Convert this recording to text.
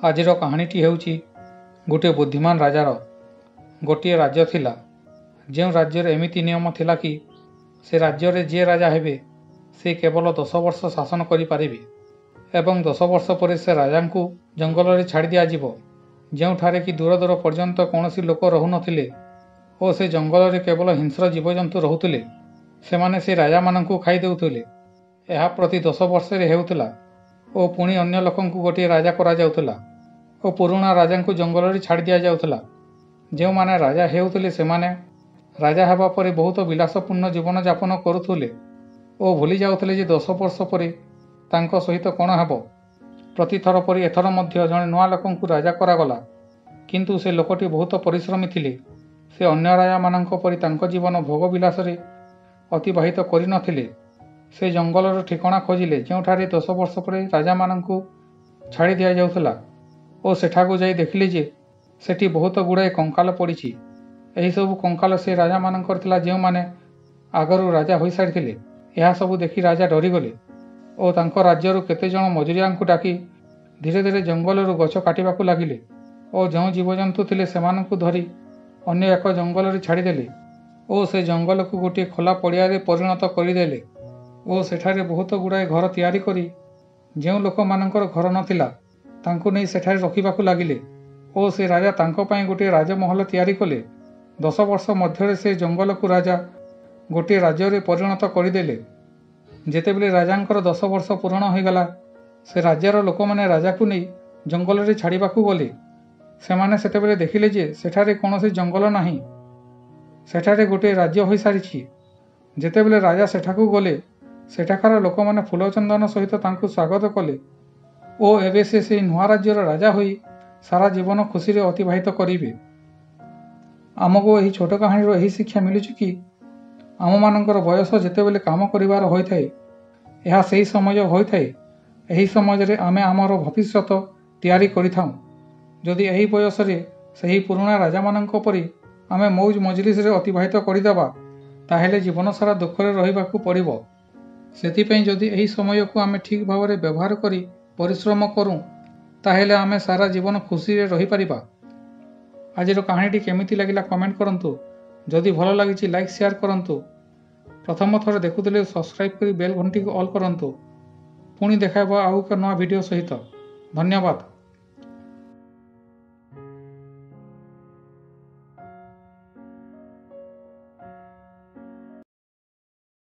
ଆଜିର କାହାଣୀଟି ହେଉଛି ଗୋଟିଏ ବୁଦ୍ଧିମାନ ରାଜାର। ଗୋଟିଏ ରାଜ୍ୟ ଥିଲା, ଯେଉଁ ରାଜ୍ୟରେ ଏମିତି ନିୟମ ଥିଲା କି ସେ ରାଜ୍ୟରେ ଯିଏ ରାଜା ହେବେ ସେ କେବଳ 10 ବର୍ଷ ଶାସନ କରିପାରିବେ ଏବଂ 10 ବର୍ଷ ପରେ ସେ ରାଜାଙ୍କୁ ଜଙ୍ଗଲରେ ଛାଡ଼ି ଦିଆଯିବ, ଯେଉଁଠାରେ କି ଦୂର ଦୂର ପର୍ଯ୍ୟନ୍ତ କୌଣସି ଲୋକ ରହୁନଥିଲେ ଓ ସେ ଜଙ୍ଗଲରେ କେବଳ ହିଂସ୍ର ଜୀବଜନ୍ତୁ ରହୁଥିଲେ। ସେମାନେ ସେ ରାଜାମାନଙ୍କୁ ଖାଇ ଦେଉଥିଲେ। ଏହା ପ୍ରତି 10 ବର୍ଷରେ ହେଉଥିଲା ଓ ପୁଣି ଅନ୍ୟ ଲୋକଙ୍କୁ ଗୋଟିଏ ରାଜା କରାଯାଉଥିଲା ଓ ପୁରୁଣା ରାଜାଙ୍କୁ ଜଙ୍ଗଲରେ ଛାଡ଼ି ଦିଆଯାଉଥିଲା। ଯେଉଁମାନେ ରାଜା ହେଉଥିଲେ ସେମାନେ ରାଜା ହେବା ପରେ ବହୁତ ବିଳାସପୂର୍ଣ୍ଣ ଜୀବନଯାପନ କରୁଥିଲେ ଓ ଭୁଲି ଯାଉଥିଲେ ଯେ 10 ବର୍ଷ ପରେ ତାଙ୍କ ସହିତ କ'ଣ ହେବ। ପ୍ରତିଥର ପରି ଏଥର ମଧ୍ୟ ଜଣେ ନୂଆ ଲୋକଙ୍କୁ ରାଜା କରାଗଲା, କିନ୍ତୁ ସେ ଲୋକଟି ବହୁତ ପରିଶ୍ରମୀ ଥିଲେ। ସେ ଅନ୍ୟ ରାଜାମାନଙ୍କ ପରି ତାଙ୍କ ଜୀବନ ଭୋଗବିଳାସରେ ଅତିବାହିତ କରିନଥିଲେ। ସେ ଜଙ୍ଗଲର ଠିକଣା ଖୋଜିଲେ ଯେଉଁଠାରେ 10 ବର୍ଷ ପରେ ରାଜାମାନଙ୍କୁ ଛାଡ଼ି ଦିଆଯାଉଥିଲା ଓ ସେଠାକୁ ଯାଇ ଦେଖିଲେ ଯେ ସେଠି ବହୁତ ଗୁଡ଼ାଏ କଙ୍କାଲ ପଡ଼ିଛି। ଏହିସବୁ କଙ୍କାଲ ସେ ରାଜାମାନଙ୍କର ଥିଲା ଯେଉଁମାନେ ଆଗରୁ ରାଜା ହୋଇସାରିଥିଲେ। ଏହା ସବୁ ଦେଖି ରାଜା ଡରିଗଲେ ଓ ତାଙ୍କ ରାଜ୍ୟରୁ କେତେଜଣ ମଜୁରିଆଙ୍କୁ ଡାକି ଧୀରେ ଧୀରେ ଜଙ୍ଗଲରୁ ଗଛ କାଟିବାକୁ ଲାଗିଲେ ଓ ଯେଉଁ ଜୀବଜନ୍ତୁ ଥିଲେ ସେମାନଙ୍କୁ ଧରି ଅନ୍ୟ ଏକ ଜଙ୍ଗଲରେ ଛାଡ଼ିଦେଲେ ଓ ସେ ଜଙ୍ଗଲକୁ ଗୋଟିଏ ଖୋଲା ପଡ଼ିଆରେ ପରିଣତ କରିଦେଲେ ଓ ସେଠାରେ ବହୁତ ଗୁଡ଼ାଏ ଘର ତିଆରି କରି ଯେଉଁ ଲୋକମାନଙ୍କର ଘର ନଥିଲା ତାଙ୍କୁ ନେଇ ସେଠାରେ ରଖିବାକୁ ଲାଗିଲେ ଓ ସେ ରାଜା ତାଙ୍କ ପାଇଁ ଗୋଟିଏ ରାଜମହଲ ତିଆରି କଲେ। 10 ବର୍ଷ ମଧ୍ୟରେ ସେ ଜଙ୍ଗଲକୁ ରାଜା ଗୋଟିଏ ରାଜ୍ୟରେ ପରିଣତ କରିଦେଲେ। ଯେତେବେଳେ ରାଜାଙ୍କର 10 ବର୍ଷ ପୂରଣ ହୋଇଗଲା, ସେ ରାଜ୍ୟର ଲୋକମାନେ ରାଜାକୁ ନେଇ ଜଙ୍ଗଲରେ ଛାଡ଼ିବାକୁ ଗଲେ। ସେମାନେ ସେତେବେଳେ ଦେଖିଲେ ଯେ ସେଠାରେ କୌଣସି ଜଙ୍ଗଲ ନାହିଁ, ସେଠାରେ ଗୋଟିଏ ରାଜ୍ୟ ହୋଇସାରିଛି। ଯେତେବେଳେ ରାଜା ସେଠାକୁ ଗଲେ, ସେଠାକାର ଲୋକମାନେ ଫୁଲଚନ୍ଦନ ସହିତ ତାଙ୍କୁ ସ୍ୱାଗତ କଲେ ଓ ଏବେ ସେ ସେହି ନୂଆ ରାଜ୍ୟର ରାଜା ହୋଇ ସାରା ଜୀବନ ଖୁସିରେ ଅତିବାହିତ କରିବେ। ଆମକୁ ଏହି ଛୋଟ କାହାଣୀରୁ ଏହି ଶିକ୍ଷା ମିଳୁଛି କି ଆମମାନଙ୍କର ବୟସ ଯେତେବେଳେ କାମ କରିବାର ହୋଇଥାଏ, ଏହା ସେହି ସମୟ ହୋଇଥାଏ। ଏହି ସମୟରେ ଆମେ ଆମର ଭବିଷ୍ୟତ ତିଆରି କରିଥାଉ। ଯଦି ଏହି ବୟସରେ ସେହି ପୁରୁଣା ରାଜାମାନଙ୍କ ପରି ଆମେ ମୌଜ ମଜଲିସରେ ଅତିବାହିତ କରିଦେବା, ତାହେଲେ ଜୀବନସାରା ଦୁଃଖରେ ରହିବାକୁ ପଡ଼ିବ। ସେଥିପାଇଁ ଯଦି ଏହି ସମୟକୁ ଆମେ ଠିକ୍ ଭାବରେ ବ୍ୟବହାର କରି ପରିଶ୍ରମ କରୁ, ତାହେଲେ ଆମେ ସାରା ଜୀବନ ଖୁସିରେ ରହିପାରିବା। ଆଜିର କାହାଣୀଟି କେମିତି ଲାଗିଲା କମେଣ୍ଟ କରନ୍ତୁ। ଯଦି ଭଲ ଲାଗିଛି ଲାଇକ୍ ସେୟାର କରନ୍ତୁ। ପ୍ରଥମ ଥର ଦେଖୁଥିଲେ ସବସ୍କ୍ରାଇବ୍ କରି ବେଲ୍ ଘଣ୍ଟିକୁ ଅଲ୍ କରନ୍ତୁ। ପୁଣି ଦେଖାଇବା ଆଉ ଏକ ନୂଆ ଭିଡ଼ିଓ ସହିତ। ଧନ୍ୟବାଦ।